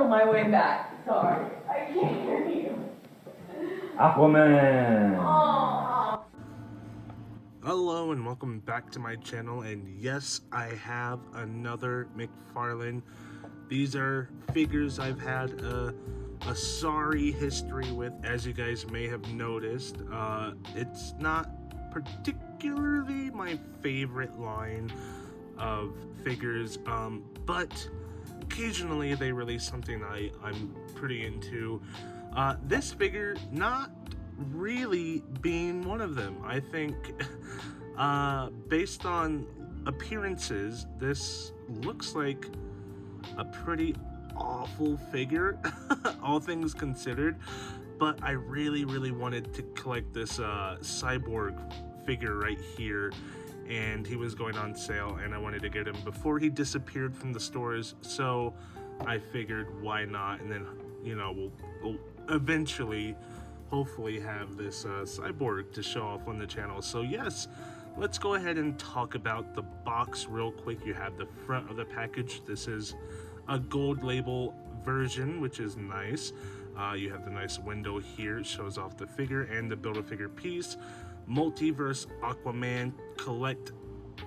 struggle my way back. Sorry, I can't hear you. Aquaman! Aww. Hello and welcome back to my channel, and yes, I have another Mcfarlane. These are figures I've had a sorry history with, as you guys may have noticed. It's not particularly my favorite line of figures, but occasionally they release something I'm pretty into. This figure not really being one of them. I think based on appearances, this looks like a pretty awful figure, all things considered, but I really wanted to collect this cyborg figure right here, and he was going on sale and I wanted to get him before he disappeared from the stores, so I figured why not, and then, you know, we'll eventually hopefully have this cyborg to show off on the channel. So yes, let's go ahead and talk about the box real quick. You have the front of the package. This is a gold label version, which is nice. You have the nice window here. It shows off the figure and the Build-A-Figure piece. Multiverse Aquaman collect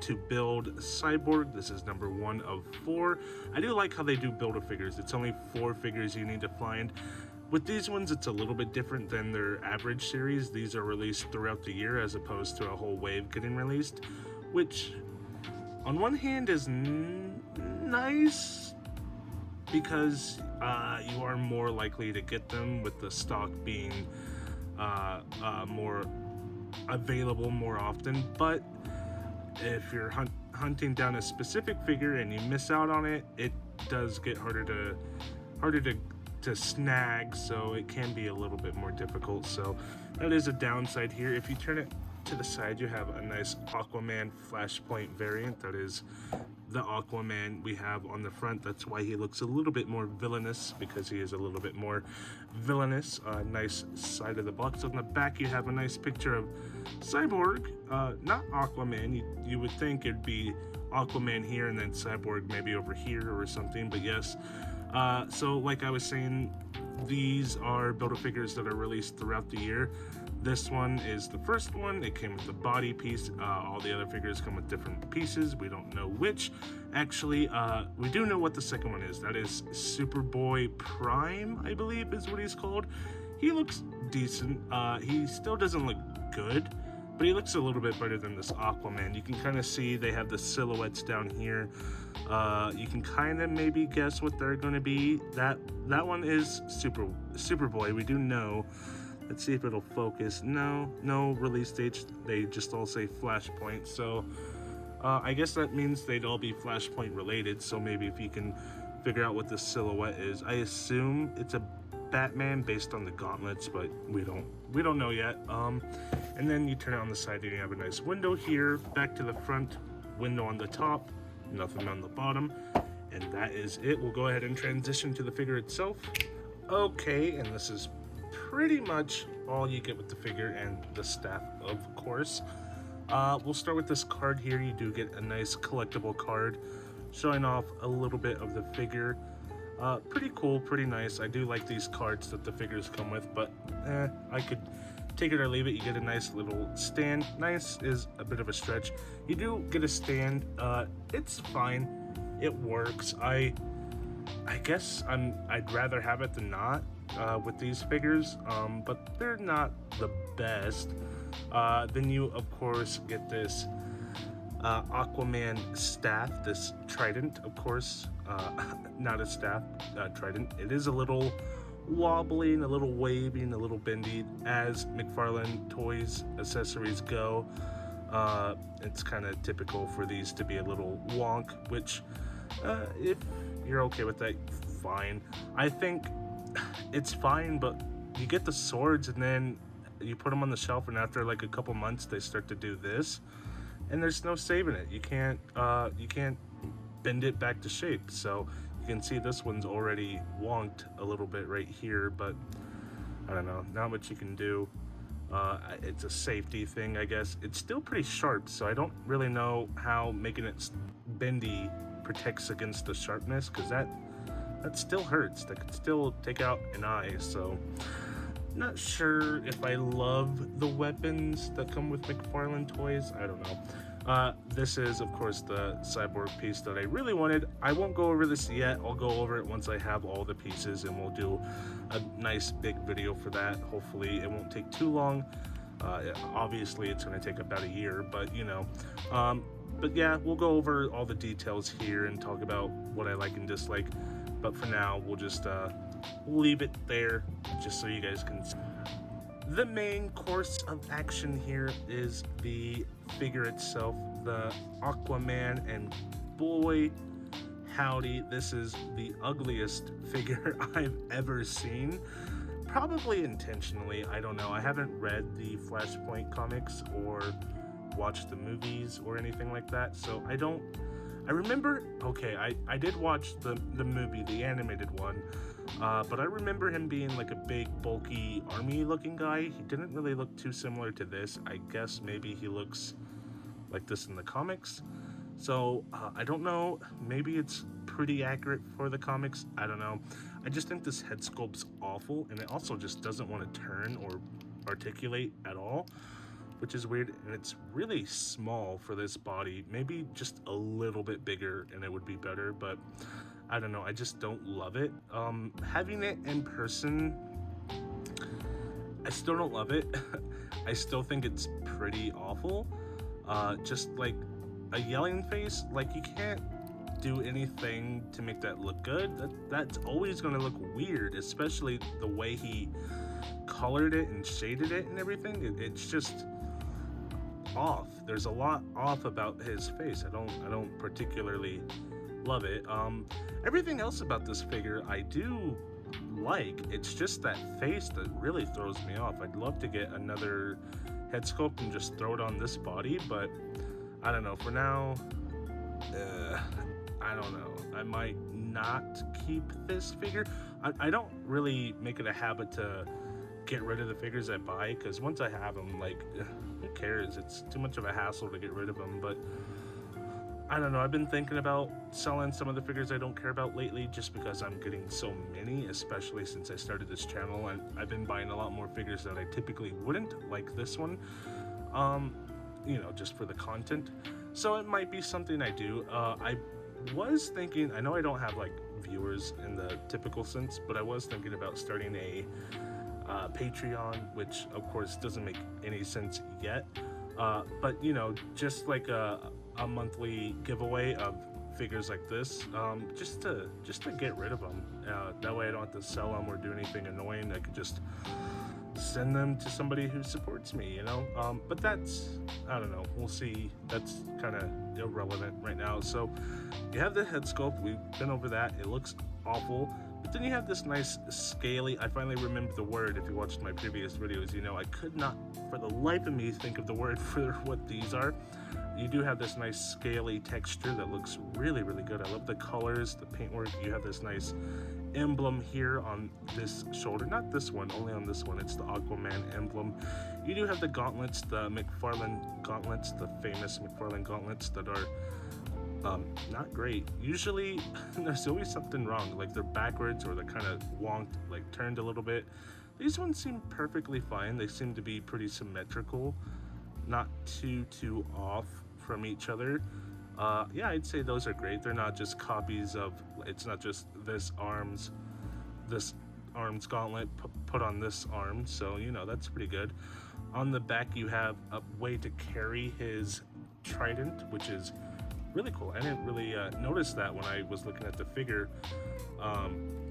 to build cyborg. This is number 1 of 4. I do like how they do Build-A-Figures. It's only 4 figures you need to find. With these ones, it's a little bit different than their average series. These are released throughout the year as opposed to a whole wave getting released, which on one hand is nice because you are more likely to get them with the stock being more available more often. But if you're hunting down a specific figure and you miss out on it, it does get harder to snag, so it can be a little bit more difficult. So that is a downside here. If you turn it to the side, you have a nice Aquaman Flashpoint variant. That is the Aquaman we have on the front. That's why he looks a little bit more villainous, because he is a little bit more villainous. Nice side of the box. On the back, you have a nice picture of Cyborg, not Aquaman. You would think it'd be Aquaman here and then Cyborg maybe over here or something, but yes. So like I was saying, these are Build-A-Figures that are released throughout the year. This one is the first one. It came with the body piece. All the other figures come with different pieces. We don't know which. Actually, we do know what the second one is. That is Superboy Prime, I believe is what he's called. He looks decent. He still doesn't look good, but he looks a little bit better than this Aquaman. You can kind of see they have the silhouettes down here. You can kind of maybe guess what they're going to be. That one is Superboy. We do know. Let's see if it'll focus. No release dates. They just all say Flashpoint. So I guess that means they'd all be Flashpoint related. So maybe if you can figure out what the silhouette is. I assume it's a Batman based on the gauntlets, but we don't know yet. And then you turn it on the side and you have a nice window here. Back to the front, window on the top, nothing on the bottom, and that is it. We'll go ahead and transition to the figure itself. Okay, and this is pretty much all you get with the figure and the staff, of course. We'll start with this card here. You do get a nice collectible card showing off a little bit of the figure. Pretty cool, pretty nice. I do like these cards that the figures come with, but I could take it or leave it. You get a nice little stand. Nice is a bit of a stretch. You do get a stand. It's fine. It works. I guess I'd rather have it than not with these figures, but they're not the best. Then you, of course, get this Aquaman staff, this trident, of course. Not a staff, trident. It is a little wobbly and a little wavy and a little bendy, as Mcfarlane toys accessories go. It's kind of typical for these to be a little wonk, which if you're okay with that, fine. I think it's fine, but you get the swords and then you put them on the shelf, and after like a couple months they start to do this, and there's no saving it. You can't bend it back to shape. So you can see this one's already wonked a little bit right here, but I don't know, not much you can do. It's a safety thing, I guess. It's still pretty sharp, so I don't really know how making it bendy protects against the sharpness, because that that still hurts. That could still take out an eye. So not sure if I love the weapons that come with McFarlane toys. I don't know. This is, of course, the cyborg piece that I really wanted. I won't go over this yet. I'll go over it once I have all the pieces, and we'll do a nice big video for that. Hopefully it won't take too long. Obviously it's going to take about a year, but you know, but yeah, we'll go over all the details here and talk about what I like and dislike. But for now, we'll just leave it there just so you guys can see. The main course of action here is the figure itself, the Aquaman, and boy howdy, this is the ugliest figure I've ever seen. Probably intentionally, I don't know. I haven't read the Flashpoint comics or watched the movies or anything like that, so I remember, okay, I did watch the movie, the animated one, but I remember him being like a big, bulky, army-looking guy. He didn't really look too similar to this. I guess maybe he looks like this in the comics. So, I don't know. Maybe it's pretty accurate for the comics. I don't know. I just think this head sculpt's awful, and it also just doesn't want to turn or articulate at all, which is weird, and it's really small for this body. Maybe just a little bit bigger and it would be better, but I don't know. I just don't love it. Having it in person, I still don't love it. I still think it's pretty awful. Just like a yelling face, like you can't do anything to make that look good. That's always going to look weird, especially the way he colored it and shaded it and everything. It's just off. There's a lot off about his face. I don't particularly love it. Everything else about this figure I do like. It's just that face that really throws me off. I'd love to get another head sculpt and just throw it on this body, but I don't know. For now, I don't know. I might not keep this figure. I don't really make it a habit to get rid of the figures I buy, because once I have them, like, who cares? It's too much of a hassle to get rid of them. But I don't know. I've been thinking about selling some of the figures I don't care about lately, just because I'm getting so many, especially since I started this channel, and I've been buying a lot more figures that I typically wouldn't, like this one. You know, just for the content. So it might be something I do. I was thinking, I know I don't have like viewers in the typical sense, but I was thinking about starting a Patreon, which of course doesn't make any sense yet, but you know, just like a monthly giveaway of figures like this, just to get rid of them. That way I don't have to sell them or do anything annoying. I could just send them to somebody who supports me, you know. But that's, I don't know, we'll see. That's kind of irrelevant right now. So you have the head sculpt. We've been over that. It looks awful. But then you have this nice scaly, I finally remember the word. If you watched my previous videos, you know I could not for the life of me think of the word for what these are. You do have this nice scaly texture that looks really, really good. I love the colors, the paintwork. You have this nice emblem here on this shoulder. Not this one, only on this one. It's the Aquaman emblem. You do have the gauntlets, the Mcfarlane gauntlets, the famous Mcfarlane gauntlets that are not great. Usually there's always something wrong, like they're backwards or they're kind of wonked, like turned a little bit. These ones seem perfectly fine. They seem to be pretty symmetrical, not too off from each other. Yeah, I'd say those are great. They're not just copies of, it's not just this arm's gauntlet put on this arm, so you know that's pretty good. On the back you have a way to carry his trident, which is really cool. I didn't really notice that when I was looking at the figure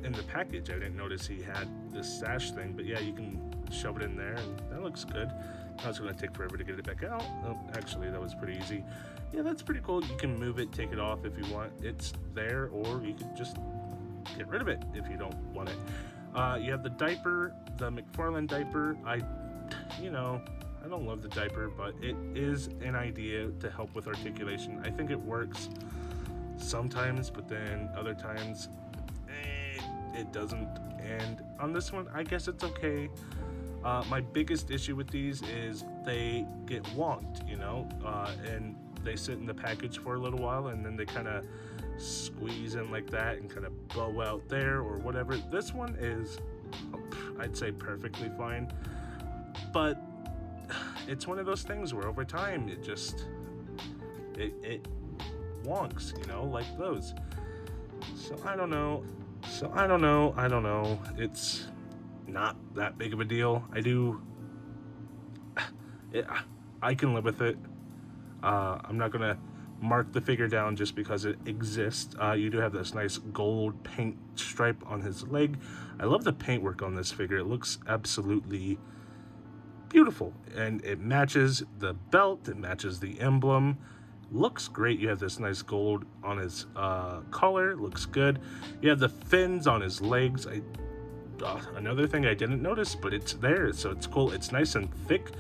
in the package. I didn't notice he had this sash thing, but yeah, you can shove it in there and that looks good. Now it's going to take forever to get it back out. Oh, actually that was pretty easy. Yeah, that's pretty cool. You can move it, take it off if you want. It's there, or you could just get rid of it if you don't want it. You have the diaper, the Mcfarlane diaper. I don't love the diaper, but it is an idea to help with articulation. I think it works sometimes, but then other times it doesn't. And on this one, I guess it's okay. My biggest issue with these is they get wonked, you know, and they sit in the package for a little while and then they kind of squeeze in like that and kind of bow out there or whatever. This one is, I'd say, perfectly fine, but it's one of those things where over time it just it wonks, you know, like those. So I don't know. It's not that big of a deal. I can live with it. I'm not gonna mark the figure down just because it exists. You do have this nice gold paint stripe on his leg. I love the paintwork on this figure. It looks absolutely beautiful, and it matches the belt, it matches the emblem. Looks great. You have this nice gold on his collar. Looks good. You have the fins on his legs. Another thing I didn't notice, but it's there, so it's cool. It's nice and thick.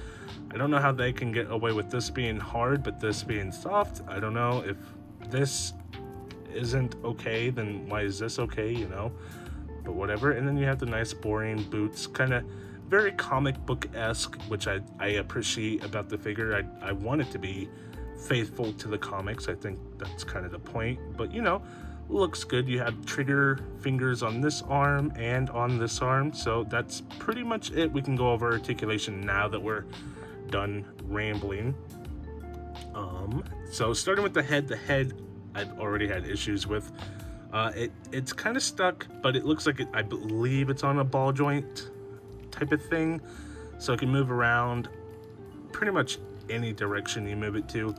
I don't know how they can get away with this being hard, but this being soft. I don't know. If this isn't okay, then why is this okay, you know? But whatever. And then you have the nice boring boots, kind of very comic book-esque, which I appreciate about the figure. I want it to be faithful to the comics. I think that's kind of the point, but you know, looks good. You have trigger fingers on this arm and on this arm, so that's pretty much it. We can go over articulation now that we're done rambling. So starting with the head I've already had issues with. It's kind of stuck, but it looks like I believe it's on a ball joint type of thing, so it can move around pretty much any direction you move it to.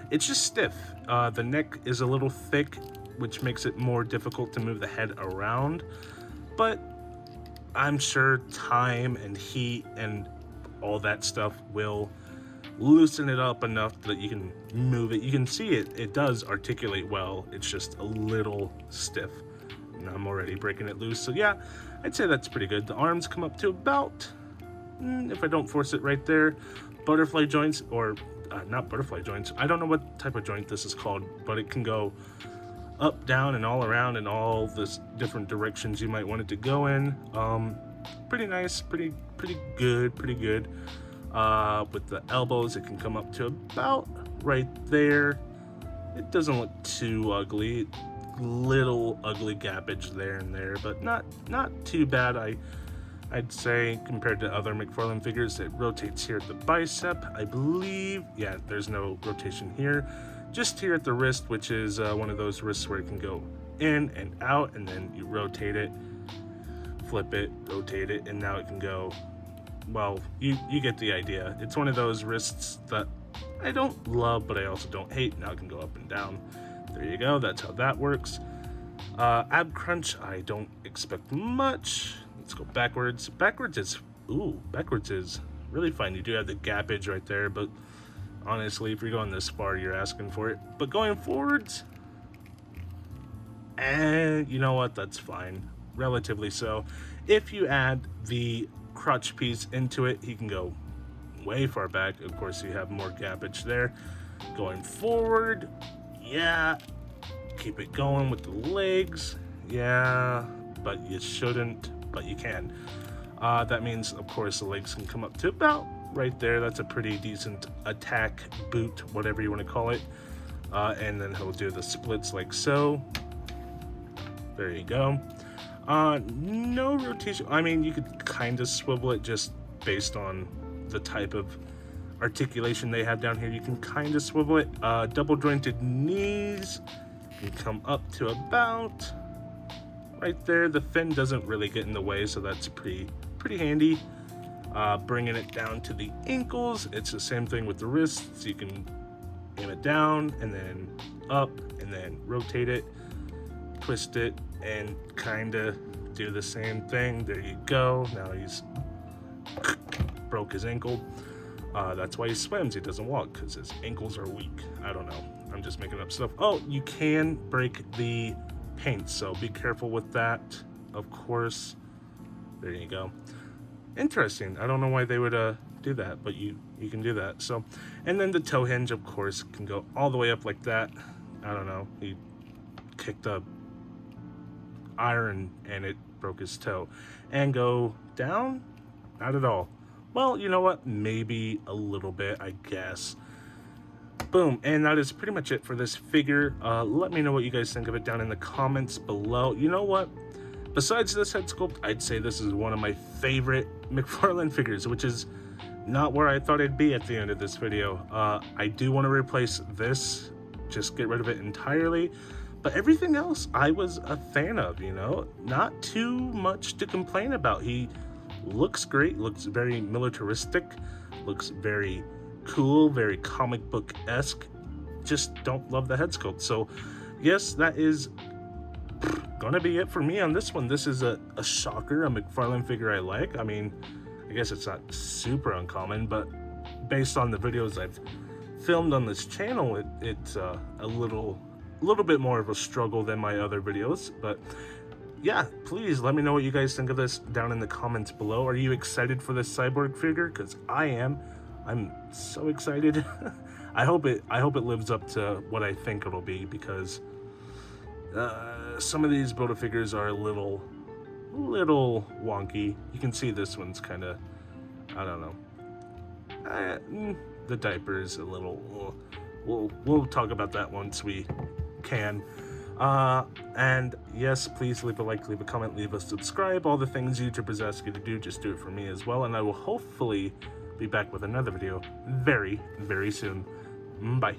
It's just stiff. The neck is a little thick, which makes it more difficult to move the head around, but I'm sure time and heat and all that stuff will loosen it up enough that you can move it. You can see it does articulate well. It's just a little stiff, and I'm already breaking it loose. So yeah, I'd say that's pretty good. The arms come up to about, if I don't force it right there, butterfly joints, or not butterfly joints. I don't know what type of joint this is called, but it can go up, down, and all around in all the different directions you might want it to go in. Pretty nice, pretty good. With the elbows, it can come up to about right there. It doesn't look too ugly. Little ugly gappage there and there, but not too bad. I'd say compared to other Mcfarlane figures. It rotates here at the bicep, I believe. Yeah, there's no rotation here. Just here at the wrist, which is one of those wrists where it can go in and out, and then you rotate it, flip it, rotate it, and now it can go, well, you get the idea. It's one of those wrists that I don't love, but I also don't hate. Now it can go up and down. There you go, that's how that works. Ab crunch, I don't expect much. Let's go backwards. Backwards is really fine. You do have the gappage right there, but honestly, if you're going this far, you're asking for it. But going forwards, you know what, that's fine. Relatively so. If you add the crotch piece into it, he can go way far back. Of course, you have more gappage there. Going forward, yeah, keep it going with the legs. Yeah, but you shouldn't, but you can. That means, of course, the legs can come up to about right there. That's a pretty decent attack boot, whatever you want to call it. And then he'll do the splits like so. There you go. No rotation. I mean, you could kind of swivel it just based on the type of articulation they have down here. You can kind of swivel it. Double jointed knees can come up to about right there. The fin doesn't really get in the way, so that's pretty handy. Bringing it down to the ankles, it's the same thing with the wrists. You can aim it down and then up and then rotate it, twist it, and kind of do the same thing. There you go. Now he's broke his ankle. That's why he swims. He doesn't walk, because his ankles are weak. I don't know. I'm just making up stuff. Oh, you can break the paint, so be careful with that, of course. There you go. Interesting. I don't know why they would do that, but you can do that. So, and then the toe hinge, of course, can go all the way up like that. I don't know. He kicked a iron and it broke his toe. And go down? Not at all. Well, you know what? Maybe a little bit, I guess. boom, and that is pretty much it for this figure. Let me know what you guys think of it down in the comments below. You know what? Besides this head sculpt, I'd say this is one of my favorite Mcfarlane figures, which is not where I thought I'd be at the end of this video. I do want to replace this, just get rid of it entirely. But everything else I was a fan of, you know? Not too much to complain about. He looks great, looks very militaristic, looks very cool, very comic book-esque. Just don't love the head sculpt. So yes, that is gonna be it for me on this one. This is a shocker, a Mcfarlane figure I like. I mean, I guess it's not super uncommon, but based on the videos I've filmed on this channel, it's a little bit more of a struggle than my other videos. But yeah, please let me know what you guys think of this down in the comments below. Are you excited for this Cyborg figure? Because I am. I'm so excited. I hope it lives up to what I think it'll be, because some of these Build-A-Figures are a little wonky. You can see this one's kind of, I don't know. The diaper is a little. We'll talk about that once we can. And yes, please leave a like, leave a comment, leave a subscribe. All the things YouTubers ask you to do, just do it for me as well. And I will hopefully be back with another video very, very soon. Bye.